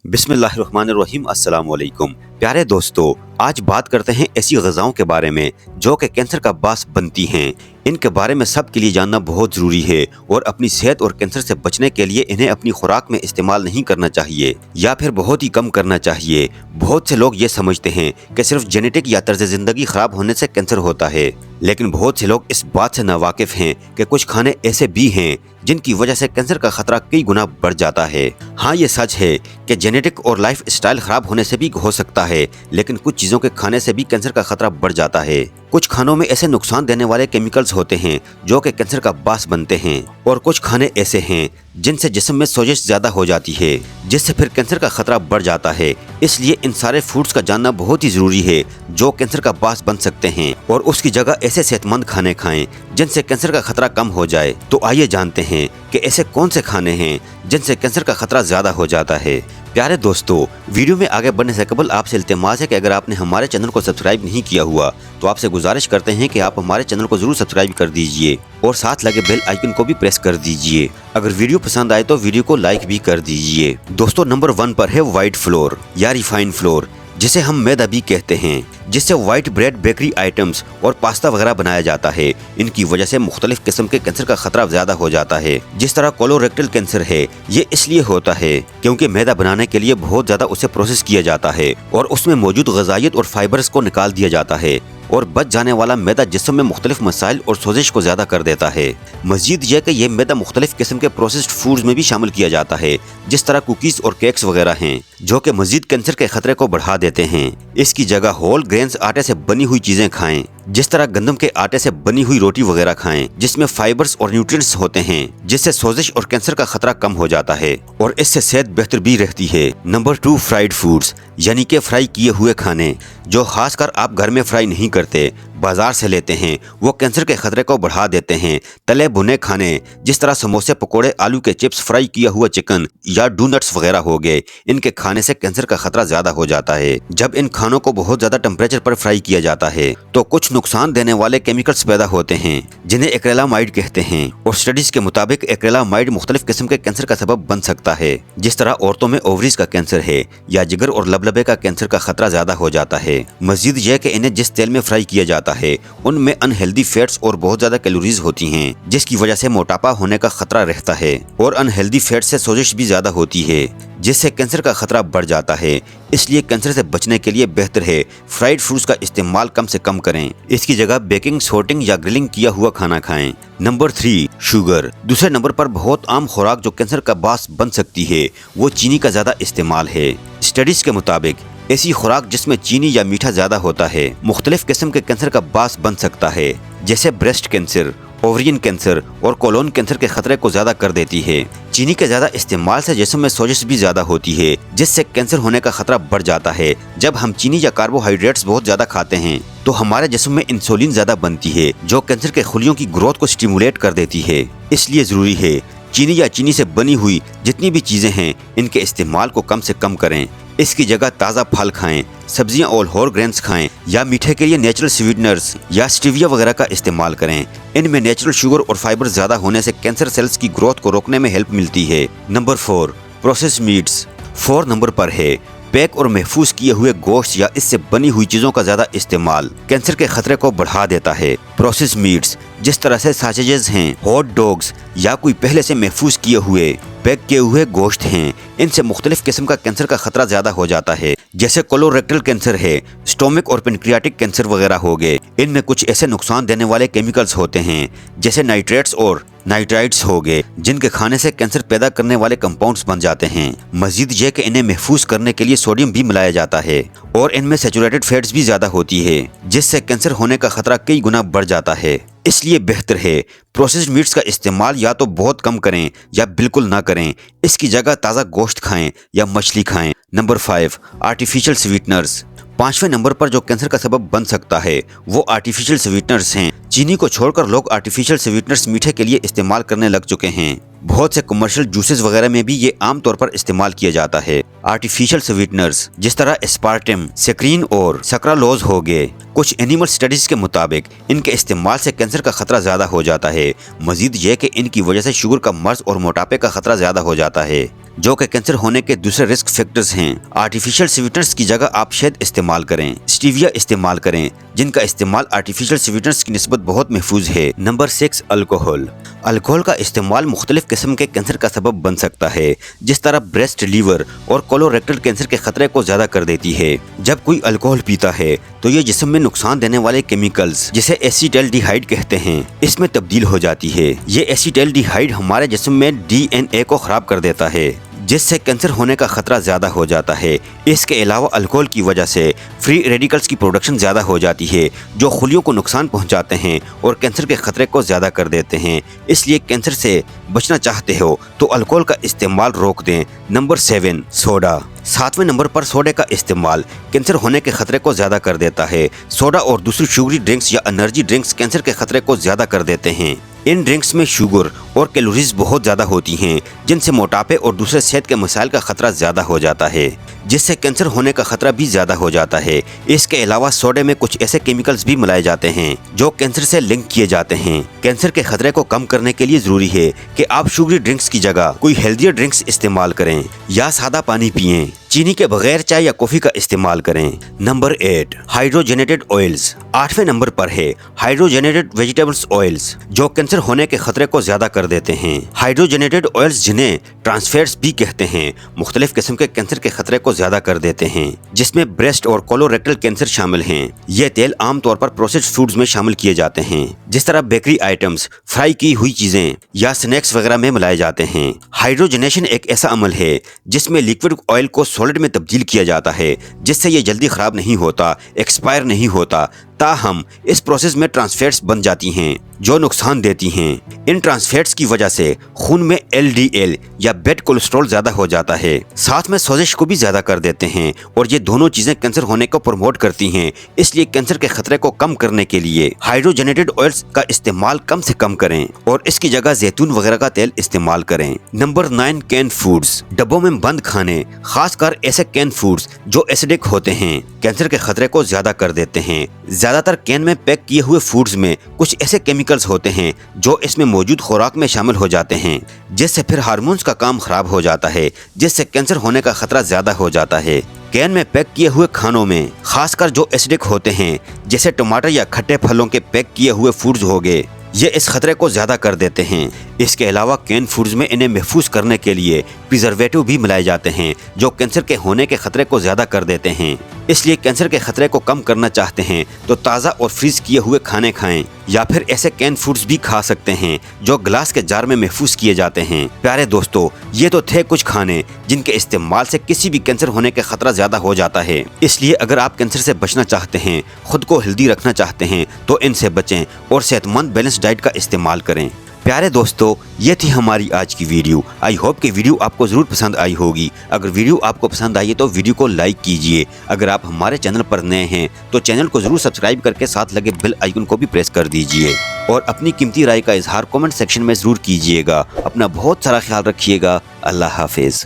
बिस्मिल्लाहिर्रहमानिर्रहीम। अस्सलाम वालेकुम। प्यारे दोस्तों, आज बात करते हैं ऐसी ग़िज़ाओं के बारे में जो कि कैंसर का बास बनती हैं। इनके बारे में सबके लिए जानना बहुत ज़रूरी है और अपनी सेहत और कैंसर से बचने के लिए इन्हें अपनी खुराक में इस्तेमाल नहीं करना चाहिए या फिर बहुत ही कम करना चाहिए। बहुत से लोग ये समझते हैं कि सिर्फ जेनेटिक या तर्ज ज़िंदगी ख़राब होने से कैंसर होता है, लेकिन बहुत से लोग इस बात से नावाकिफ़ हैं कि कुछ खाने ऐसे भी हैं जिनकी वजह से कैंसर का खतरा कई गुना बढ़ जाता है। हाँ, ये सच है कि जेनेटिक और लाइफ स्टाइल खराब होने से भी हो सकता है, लेकिन कुछ चीज़ों के खाने से भी कैंसर का खतरा बढ़ जाता है। कुछ खानों में ऐसे नुकसान देने वाले केमिकल्स होते हैं जो कि कैंसर का बास बनते हैं, और कुछ खाने ऐसे हैं जिनसे जिस्म में सोजिश ज्यादा हो जाती है, जिससे फिर कैंसर का खतरा बढ़ जाता है। इसलिए इन सारे फूड्स का जानना बहुत ही जरूरी है जो कैंसर का बास बन सकते हैं, और उसकी जगह ऐसे सेहतमंद खाने खाएं जिनसे कैंसर का खतरा कम हो जाए। तो आइए जानते हैं कि ऐसे कौन से खाने हैं जिनसे कैंसर का खतरा ज्यादा हो जाता है। प्यारे दोस्तों, वीडियो में आगे बढ़ने से कबल आपसे इल्तिमास है कि अगर आपने हमारे चैनल को सब्सक्राइब नहीं किया हुआ तो आपसे गुजारिश करते हैं कि आप हमारे चैनल को जरूर सब्सक्राइब कर दीजिए और साथ लगे बेल आइकन को भी प्रेस कर दीजिए। अगर वीडियो पसंद आए तो वीडियो को लाइक भी कर दीजिए। दोस्तों, नंबर 1 पर है व्हाइट फ्लोर या रिफाइंड फ्लोर, जिसे हम मैदा भी कहते हैं, जिससे व्हाइट ब्रेड, बेकरी आइटम्स और पास्ता वगैरह बनाया जाता है। इनकी वजह से मुख्तलिफ किस्म के कैंसर का खतरा ज्यादा हो जाता है। जिस तरह कोलोरेक्टल कैंसर है, ये इसलिए होता है क्योंकि मैदा बनाने के लिए बहुत ज्यादा उसे प्रोसेस किया जाता है और उसमें मौजूद ग़िज़ाइयत और फाइबर्स को निकाल दिया जाता है, और बच जाने वाला मैदा जिस्म में मुख्तलिफ मसाइल और सोजिश को ज्यादा कर देता है। मजीद यह कि यह मैदा मुख्तलिफ किस्म के प्रोसेस्ड फूड्स में भी शामिल किया जाता है, जिस तरह कुकीज और केक्स वगैरह हैं, जो कि मजीद कैंसर के खतरे को बढ़ा देते हैं। इसकी जगह होल ग्रेन्स आटे से बनी हुई चीजें खाएं, जिस तरह गंदम के आटे से बनी हुई रोटी वगैरह खाएं, जिसमें फाइबर्स और न्यूट्रिएंट्स होते हैं, जिससे सोजिश और कैंसर का खतरा कम हो जाता है और इससे सेहत बेहतर भी रहती है। नंबर 2, फ्राइड फूड्स यानी कि फ्राई किए हुए खाने, जो खासकर आप घर में फ्राई नहीं करते, बाजार से लेते हैं, वो कैंसर के खतरे को बढ़ा देते हैं। तले भुने खाने जिस तरह समोसे, पकोड़े, आलू के चिप्स, फ्राई किया हुआ चिकन या डोनट्स वगैरह हो गए, इनके खाने से कैंसर का खतरा ज्यादा हो जाता है। जब इन खानों को बहुत ज्यादा टेम्परेचर पर फ्राई किया जाता है तो कुछ नुकसान देने वाले केमिकल्स पैदा होते हैं जिन्हें एक्रेलामाइड कहते हैं, और स्टडीज के मुताबिक एक्रेलामाइड मुख्तलिफ किस्म के कैंसर का सबब बन सकता है। जिस तरह औरतों में ओवरीज का कैंसर है या जिगर और लबलबे का कैंसर का खतरा ज्यादा हो जाता है। मजीद यह कि इन्हें जिस तेल में फ्राई किया जाता है उनमें अनहेल्दी फैट्स और बहुत ज्यादा कैलोरीज होती हैं, जिसकी वजह से मोटापा होने का खतरा रहता है, और अनहेल्दी फैट्स से सोजिश भी ज्यादा होती है, जिससे कैंसर का खतरा बढ़ जाता है। इसलिए कैंसर से बचने के लिए बेहतर है फ्राइड फूड्स का इस्तेमाल कम से कम करें। इसकी जगह बेकिंग, सोटिंग या ग्रिलिंग किया हुआ खाना खाएं। Number 3, sugar. दूसरे नंबर पर बहुत आम खुराक जो कैंसर का बास बन सकती है वो चीनी का ज्यादा इस्तेमाल है। स्टडीज के मुताबिक ऐसी खुराक जिसमें चीनी या मीठा ज्यादा होता है मुख्तलिफ किस्म के कैंसर का बास बन सकता है, जैसे ब्रेस्ट कैंसर, ओवरियन कैंसर और कोलोन कैंसर के खतरे को ज्यादा कर देती है। चीनी के ज्यादा इस्तेमाल से जिस्म में सोजिश भी ज्यादा होती है, जिससे कैंसर होने का खतरा बढ़ जाता है। जब हम चीनी या कार्बोहाइड्रेट्स बहुत ज्यादा खाते हैं तो हमारे जिस्म में इंसुलिन ज्यादा बनती है, जो कैंसर के खुलियों की ग्रोथ को स्टिमुलेट कर देती है। इसलिए जरूरी है चीनी या चीनी से बनी हुई जितनी भी चीजें हैं इनके इस्तेमाल को कम से कम करें। इसकी जगह ताज़ा फल खाएं, सब्जियां और होल ग्रेन्स खाएं, या मीठे के लिए नेचुरल स्वीटनर्स या स्टीविया वगैरह का इस्तेमाल करें। इनमें नेचुरल शुगर और फाइबर ज्यादा होने से कैंसर सेल्स की ग्रोथ को रोकने में हेल्प मिलती है। Number 4, processed meets. 4 नंबर पर है पैक और महफूज किए हुए गोश्त या इससे बनी हुई चीजों का ज्यादा इस्तेमाल कैंसर के खतरे को बढ़ा देता है। प्रोसेस्ड मीट्स जिस तरह से सॉसेजेस हैं, हॉट डॉग्स या कोई पहले से महफूज किए हुए पैक किए हुए गोश्त हैं, इनसे मुख्तलिफ किस्म का कैंसर का खतरा ज्यादा हो जाता है, जैसे कोलोरेक्टल कैंसर है, स्टोमिक और पेनक्रियाटिक कैंसर वगैरह हो गए। इनमें कुछ ऐसे नुकसान देने वाले केमिकल्स होते हैं जैसे नाइट्रेट्स और नाइट्राइट्स हो गए, जिनके खाने से कैंसर पैदा करने वाले कंपाउंड्स बन जाते हैं। मजीद यह कि इन्हें महफूज करने के लिए सोडियम भी मिलाया जाता है, और इनमें सैचुरेटेड फैट्स भी ज्यादा होती है, जिससे कैंसर होने का खतरा कई गुना बढ़ जाता है। इसलिए बेहतर है प्रोसेस्ड मीट्स का इस्तेमाल या तो बहुत कम करें या बिल्कुल ना करें। इसकी जगह ताज़ा गोश्त खाएं या मछली खाएं। Number 5, artificial sweeteners. 5वें नंबर पर जो कैंसर का सबब बन सकता है वो आर्टिफिशियल स्वीटनर्स हैं। चीनी को छोड़कर लोग आर्टिफिशियल स्वीटनर्स मीठे के लिए इस्तेमाल करने लग चुके हैं। बहुत से कमर्शियल जूसेस वगैरह में भी ये आम तौर पर इस्तेमाल किया जाता है। आर्टिफिशियल स्वीटनर्स जिस तरह एस्पार्टेम, सेक्रीन और सक्रालोज हो गए, कुछ एनिमल स्टडीज के मुताबिक इनके इस्तेमाल से कैंसर का खतरा ज्यादा हो जाता है। मजीद ये कि इनकी वजह से शुगर का मर्ज और मोटापे का खतरा ज्यादा हो जाता है। जो कि कैंसर होने के दूसरे रिस्क फैक्टर्स हैं। आर्टिफिशियल स्वीटनर्स की जगह आप शहद इस्तेमाल करें, स्टीविया इस्तेमाल करें, जिनका इस्तेमाल आर्टिफिशियल स्वीटनर्स की निस्बत बहुत महफूज है। Number 6, alcohol. अल्कोहल का इस्तेमाल मुख्तलिफ किस्म के कैंसर का सबब बन सकता है, जिस तरह ब्रेस्ट, लीवर और कोलोरेक्टल कैंसर के खतरे को ज्यादा कर देती है। जब कोई अल्कोहल पीता है तो ये जिस्म में नुकसान देने वाले केमिकल्स जिसे एसीटल्डिहाइड कहते हैं, इसमें तब्दील हो जाती है। ये एसीटल्डिहाइड हमारे जिस्म में DNA को खराब कर देता है, जिससे कैंसर होने का खतरा ज्यादा हो जाता है। इसके अलावा अल्कोहल की वजह से फ्री रेडिकल्स की प्रोडक्शन ज्यादा हो जाती है, जो खुलियों को नुकसान पहुंचाते हैं और कैंसर के खतरे को ज्यादा कर देते हैं। इसलिए कैंसर से बचना चाहते हो तो अल्कोहल का इस्तेमाल रोक दें। Number 7, soda. 7वें नंबर पर सोडे का इस्तेमाल कैंसर होने के खतरे को ज्यादा कर देता है। सोडा और दूसरी शुगरी ड्रिंक्स या एनर्जी ड्रिंक्स कैंसर के खतरे को ज्यादा कर देते हैं। इन ड्रिंक्स में शुगर और कैलोरीज बहुत ज़्यादा होती हैं, जिनसे मोटापे और दूसरे सेहत के मसाइल का खतरा ज़्यादा हो जाता है, जिससे कैंसर होने का खतरा भी ज़्यादा हो जाता है। इसके अलावा सोडे में कुछ ऐसे केमिकल्स भी मिलाए जाते हैं जो कैंसर से लिंक किए जाते हैं। कैंसर के खतरे को कम करने के लिए ज़रूरी है कि आप शुगरी ड्रिंक्स की जगह कोई हेल्दियर ड्रिंक्स इस्तेमाल करें या सादा पानी पिएं। चीनी के बगैर चाय या कॉफी का इस्तेमाल करें। Number 8, hydrogenated oils. 8वें नंबर पर है हाइड्रोजनेटेड वेजिटेबल्स ऑयल्स, जो कैंसर होने के खतरे को ज्यादा कर देते हैं। हाइड्रोजनेटेड ऑयल्स, जिन्हें ट्रांसफैट्स भी कहते हैं, मुख्तलिफ किस्म के कैंसर के खतरे को ज्यादा कर देते हैं, जिसमें ब्रेस्ट और कोलोरेक्टल कैंसर शामिल हैं। ये तेल आमतौर पर प्रोसेस्ड फूड्स में शामिल किए जाते हैं, जिस तरह बेकरी आइटम्स, फ्राई की हुई चीजें या स्नैक्स वगैरह में मिलाए जाते हैं। हाइड्रोजनेशन एक ऐसा अमल है जिसमें लिक्विड ऑयल को सॉलिड में तब्दील किया जाता है, जिससे ये जल्दी खराब नहीं होता, एक्सपायर नहीं होता। ताहम इस प्रोसेस में ट्रांसफैट्स बन जाती हैं जो नुकसान देती हैं। इन ट्रांसफैट्स की वजह से खून में LDL या बैड कोलेस्ट्रॉल ज्यादा हो जाता है, साथ में सोजिश को भी ज्यादा कर देते हैं, और ये दोनों चीजें कैंसर होने को प्रमोट करती हैं। इसलिए कैंसर के खतरे को कम करने के लिए हाइड्रोजनेटेड ऑयल्स का इस्तेमाल कम से कम करें और इसकी जगह जैतून वगैरह का तेल इस्तेमाल करें। Number 9, can foods. डब्बों में बंद खाने, खासकर ऐसे कैन फूड्स जो एसिडिक होते हैं, कैंसर के खतरे को ज्यादा कर देते हैं। ज्यादातर कैन में पैक किए हुए फूड्स में कुछ ऐसे केमिकल्स होते हैं जो इसमें मौजूद खुराक में शामिल हो जाते हैं, जिससे फिर हार्मोन्स का काम खराब हो जाता है, जिससे कैंसर होने का खतरा ज्यादा हो जाता है। कैन में पैक किए हुए खानों में खासकर जो एसिडिक होते हैं, जैसे टमाटर या खट्टे फलों के पैक किए हुए फूड्स हो गए, ये इस खतरे को ज्यादा कर देते हैं। इसके अलावा कैन फूड्स में इन्हें महफूज करने के लिए प्रिजर्वेटिव भी मिलाए जाते हैं, जो कैंसर के होने के खतरे को ज्यादा कर देते हैं। इसलिए कैंसर के खतरे को कम करना चाहते हैं तो ताज़ा और फ्रीज किए हुए खाने खाएं, या फिर ऐसे कैन फूड्स भी खा सकते हैं जो ग्लास के जार में महफूज किए जाते हैं। प्यारे दोस्तों, ये तो थे कुछ खाने जिनके इस्तेमाल से किसी भी कैंसर होने का खतरा ज्यादा हो जाता है। इसलिए अगर आप कैंसर से बचना चाहते हैं, खुद को हेल्दी रखना चाहते हैं, तो इनसे बचें और सेहतमंद बैलेंस डाइट का इस्तेमाल करें। प्यारे दोस्तों, ये थी हमारी आज की वीडियो। आई होप कि वीडियो आपको ज़रूर पसंद आई होगी। अगर वीडियो आपको पसंद आई है तो वीडियो को लाइक कीजिए। अगर आप हमारे चैनल पर नए हैं तो चैनल को ज़रूर सब्सक्राइब करके साथ लगे बेल आइकन को भी प्रेस कर दीजिए, और अपनी कीमती राय का इजहार कमेंट सेक्शन में ज़रूर कीजिएगा। अपना बहुत सारा ख्याल रखिएगा। अल्लाह हाफिज़।